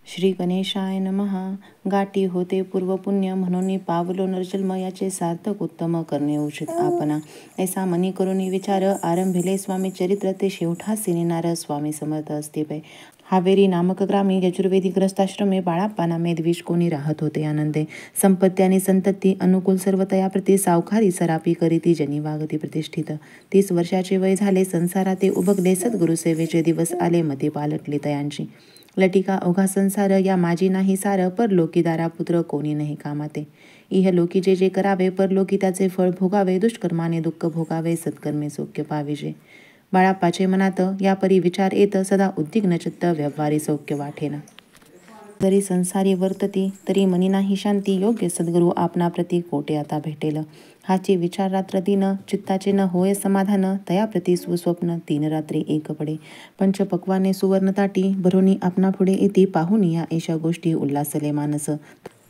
श्री गणेशाय नमः. गाठी होते पूर्वपुण्य म्हणून पावलो नरजन्म, याचे सार्थक उत्तम करणे उचित आपणा. ऐसा मनी करून विचार आरंभिले स्वामी चरित्र, ते शेवठासी नेणार स्वामी समर्थ असते पै. हावेरी नामक ग्रामी यजुर्वेदी ग्रस्ताश्रमे बाळाप्पा नामे द्विज कोणी राहत होते आनंदे. संपत्ती आणि संतती अनुकूल सर्व तयाप्रती, सावखारी सरापी करीती जनी वागती प्रतिष्ठित. 30 वर्षाचे वय झाले संसारात ते उबगले, सद्गुरु सेवेचे दिवस आले मती पालटली तयांची. लटिका अवघा संसार या माझी नाही सार, परलोकी दारा पुत्र कोणी नाही कामाते. इहलोकी जे जे करावे, परलोकी त्याचे फळ भोगावे. दुष्कर्माने दुःख भोगावे, सत्कर्मे सौख्य पाविजे. बाळाप्पाचे मनात या परी विचार येत, सदा उद्विग्न चित्त व्यवहारी सौख्य वाटेना. जरी संसारी वर्तती तरी मनी नाही शांती, योग्य सद्गुरु आपणा प्रती कोटे आता भेटेल. हाची विचार रात्र दिन, चित्ताचे न होय समाधान, तयाप्रती सुस्वप्न 3 रात्री एक पडे. पंचपक्वाने सुवर्ण ताटी, भरोनी आपणा पुढे येती, पाहून या ऐशा गोष्टी उल्हासले मानस.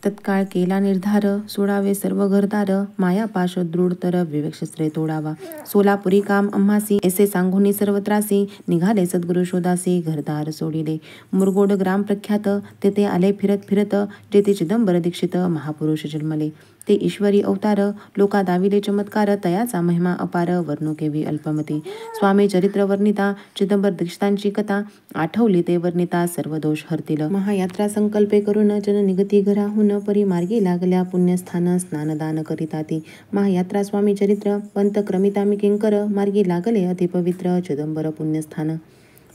तत्काळ केला निर्धार, सोडावे सर्व घरदार, माया पाश दृढ तर विवेकशस्त्रे तोडावा. सोलापुरी काम आम्हासी, ऐसे सांगून सर्व त्रासी, निघाले सद्गुरु शोधासी, घरदार सोडिले. मुरगोड ग्राम प्रख्यात, तेथे आले फिरत फिरत, जेथे चिदंबर दीक्षित महापुरुष जन्मले. ते ईश्वरी अवतार, लोका दाविले चमत्कार, तयाचा महिमा अपार, वर्णो केवी अल्पमती. स्वामी चरित्र वर्णिता, चिदंबर दीक्षितांची कथा, आठवली ते वर्णिता, सर्व दोष हरतील. महायात्रा संकल्पे करून जन निगती घराहून, परी मार्गी लागल्या पुण्यस्थान, स्नानदान करिता ती. महायात्रा स्वामी चरित्र पंत क्रमिता मी किंकर, मार्गी लागले अतिपवित्र चिदंबर पुण्यस्थान.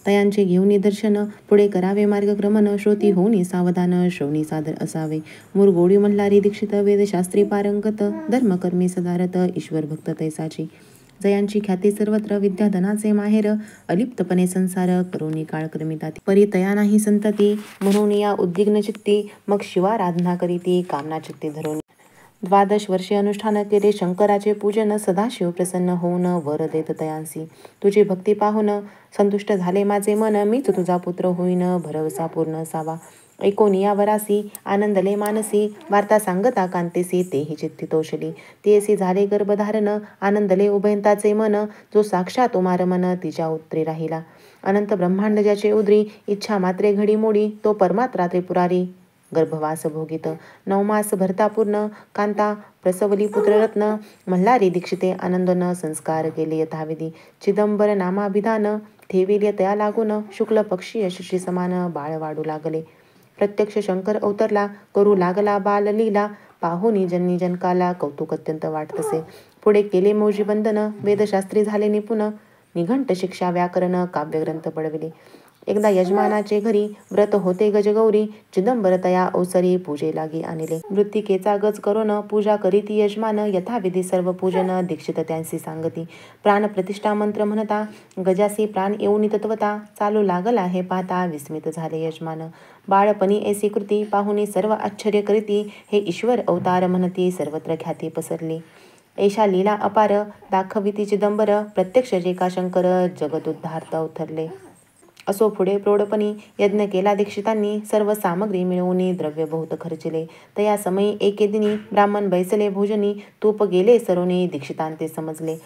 तयांचे घेऊन दर्शन, पुढे करावे मार्गक्रमण, श्रोती होऊन सावधान, श्रवणी सादर असावे. मुरगोडी मल्हारी दीक्षित, वेदशास्त्री पारंगत, धर्मकर्मी सदारत, ईश्वर भक्त तैसाची. जयांची ख्याती सर्वत्र, विद्याधनाचे माहेर, अलिप्तपणे संसार करोनी काळ क्रमिता. परी तया नाही संतती, म्हणून या उद्विग्न चित्ती, मग शिवाराधना करीती कामना चित्ती धरून. 12 वर्षे अनुष्ठान केले शंकराचे पूजन, सदाशिव प्रसन्न होऊन वर देत तयांसी. तुझी भक्ती पाहून संतुष्ट झाले माझे मन, मीच तुझा पुत्र होईन भरवसा पूर्ण असावा. ऐकोनिया वरासी आनंदले मानसी, वार्ता सांगता कांतेसी तेही चित्ती तोषली. तेसी झाले गर्भधारण, आनंदले उभयंताचे मन, जो साक्षात उमार मन तिच्या उत्तरी राहिला. अनंत ब्रह्मांड ज्याचे उदरी, इच्छा मात्रे घडी मोडी, तो परमात्रा त्रिपुरारी गर्भवास भोगित. 9 मास भरता पूर्ण, कांता प्रसवली पुत्ररत्न, मल्हारी दीक्षिते आनंदन संस्कार केले यथाविधी. चिदंबर नामाभिधान ठेविले तया लागून, शुक्ल पक्षी यशस्वी समान बाळ वाढू लागले. प्रत्यक्ष शंकर अवतरला, करू लागला बाल लीला, पाहुनी जन्नी जनकाला कौतुक अत्यंत वाटतसे. पुढे केले मौजी बंधन, वेदशास्त्री झाले निपुण, निघंट शिक्षा व्याकरण काव्यग्रंथ पडविले. एकदा यजमानाचे घरी व्रत होते गजगौरी, चिदंबर तया अवसरी पूजे लागी आणले. मृत्तिकेचा गज करून पूजा करीती यजमान, यथाविधी सर्व पूजन दीक्षित त्यांसी सांगती. प्राण प्रतिष्ठा मंत्र म्हणता, गजासी प्राण येऊन तत्वता, चालू लागला हे पाहता विस्मित झाले यजमान. बाळपणी ऐसी कृती पाहुनी सर्व आश्चर्य करीती, हे ईश्वर अवतार म्हणती सर्वत्र ख्याती पसरली. ऐशा लीला अपार दाखविती चिदंबर, प्रत्यक्ष जे का शंकर जगदुद्धार्थ अवतरले. असो पुढे प्रौढपणी यज्ञ केला दीक्षितांनी, सर्व सामग्री मिळवून द्रव्य बहुत खर्चिले. तया समयी एके दिनी ब्राह्मण बैसले भोजनी, तूप गेले सरोनी दीक्षितांते समजले.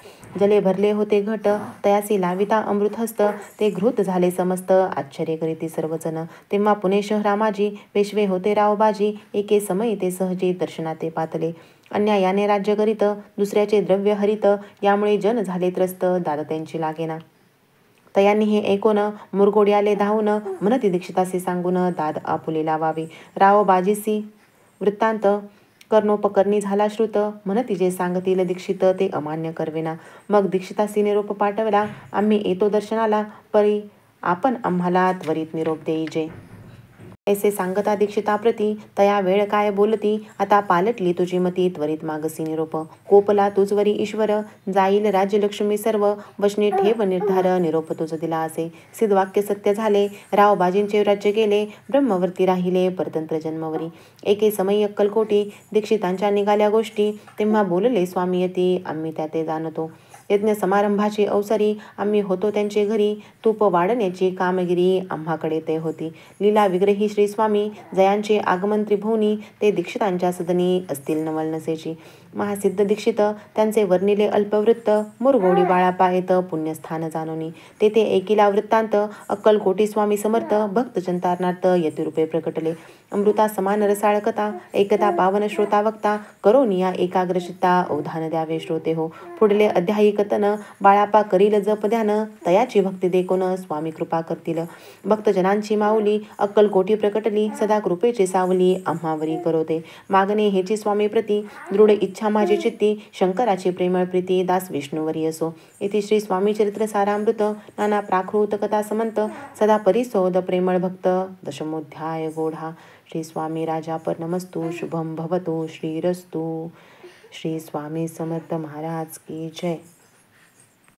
जले भरले होते घट, तयासी लाविता अमृतहस्त, ते घृत झाले समस्त आश्चर्य करीती सर्वजण. तेव्हा पुणे शहरामाजी पेशवे होते रावबाजी, एके समयी ते सहजी दर्शनाते पातले. अन्यायाने राज्य करीत, दुसऱ्याचे द्रव्य हरित, यामुळे जन झाले त्रस्त, दाद त्यांची लागेना. तयांनी हे ऐकून मुरगोडी आले धावून, म्हणती दीक्षितासी सांगून दाद आपुले लावावी. राव बाजीसी वृत्तांत कर्णोपकर्णी झाला श्रुत, म्हणती जे सांगतील दीक्षित ते अमान्य करवेना. मग दीक्षितासी निरोप पाठवला, आम्ही येतो दर्शनाला, परी आपण आम्हाला त्वरित निरोप देईजे. ऐसे सांगता दीक्षिताप्रती, तया वेळ काय बोलती, आता पालटली तुझी मती, त्वरित मागसी निरोप. कोपला तुझवरी ईश्वर, जाईल राज्यलक्ष्मी सर्व, वचने ठेव निर्धार, निरोप तुझ दिला असे. सिद्धवाक्य सत्य झाले, रावबाजींचे राज्य गेले, ब्रह्मवर्ती राहिले परतंत्र जन्मवरी. एके समयी अक्कलकोटी दीक्षितांच्या निघाल्या गोष्टी, तेव्हा बोलले स्वामी यती, आम्ही त्या ते जाणतो. यज्ञ समारंभाची अवसरी आम्ही होतो त्यांचे घरी. तूप वाढण्याची कामगिरी आम्हाकडे ते होती. लीला विग्रही श्री स्वामी जयांचे आगमन त्रिभुवनी, ते दीक्षितांच्या सदनी असतील नवल नसेची. महासिद्ध दीक्षित त्यांचे वर्णिले अल्पवृत्त, मुरगोडी बाळापा येत पुण्यस्थान जाणोनी. तेथे एकिला वृत्तांत, अक्कलकोटी स्वामी समर्थ, भक्त चंतारनाथ यतिरूपे प्रकटले. अमृता समान रसाळ कथा, एकता पावन श्रोता वक्ता, करोनिया एकाग्रचित्ता अवधान द्यावे श्रोते हो. पुढले अध्यायी कथन, बाळापा करील जप ध्यान, तयाची भक्ती देखोन स्वामी कृपा करतील. भक्तजनांची माऊली अक्कलकोटी प्रकटली, सदा कृपेची सावली आम्हावरी करोते. मागणे हेची स्वामी प्रती, दृढ इच्छा माझी चित्ती, शंकराची प्रेमळ प्रीती दास विष्णुवरी असो. इति श्री स्वामी चरित्र सारामृत, नाना प्राकृत कथा समंत, सदा परिसोद प्रेमळ भक्त. दशमोध्याय गोढा. श्री स्वामी राजापरनमस्तु. शुभम भवतु. श्रीरस्तु. श्री स्वामी समर्थ महाराज की जय.